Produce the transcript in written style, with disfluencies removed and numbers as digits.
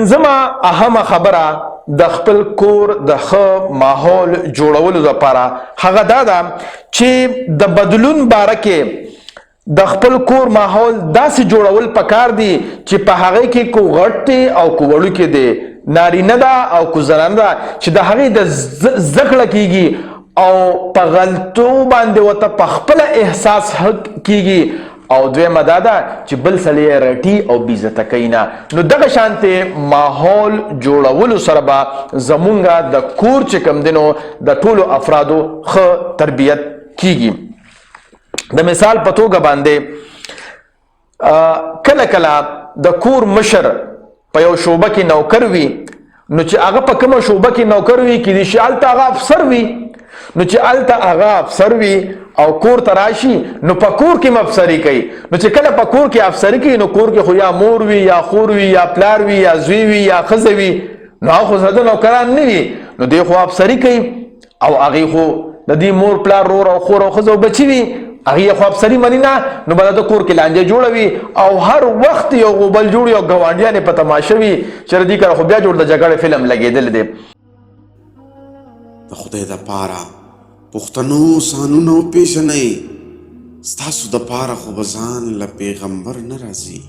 پنځمه اهمه خبره د خپل کور د ښه ماحول جوړولو لپاره هغه دا ده چې د بدلون باره کې د خپل کور ماحول داسې جوړول پکار دي چې په هغې کې کو غټ دی او کو وړوکی دی، نارینه ده او کو زنانه ده، چې د هغې د زده کړه کیږي او په غلطو باندې ورته په خپله احساس کیږي، او دویمه دا ده چې بل سړی یې رټي او بېعزته کوي نه. نو دغه شانتې ماحول جوړولو سره به زمونږ د کور چې کوم دی نو د ټولو افرادو ښه تربیت کیږي. د مثال په توګه باندې کله کله د کور مشر په یو شعبه کې نوکر وي، نو چې هغه په کومه شعبه کې نوکر وي کیدای شي هلته هغه افسر وي، نو چې هلته هغه افسر وي او کور ته راشي نو په کور کې افسري کوي. نو چې کله په کور کې افسري کوي نو کور کې خو یا مور وي یا خور وي یا پلار وي یا زوی وي یا ښځه وي، نو هغه خو زده نوکران نه وي، نو دی خو افسري کوي او هغې خو د دې مور پلار رور او خور او ښځه او بچي وي، هغې خو افسري مني نه، نو به د کور کې لانجه جوړوي او هر وخت یو غوبل جوړ یو ګاونډیان یې په تماشه وي چې د دې کره خو بیا جوړ د جګړې فلم لګېدلی دی. د خدای دپاره پښتنو سانونه وپېژنئ، ستاسو دپاره خو به ځان له پیغمبر نه راځي.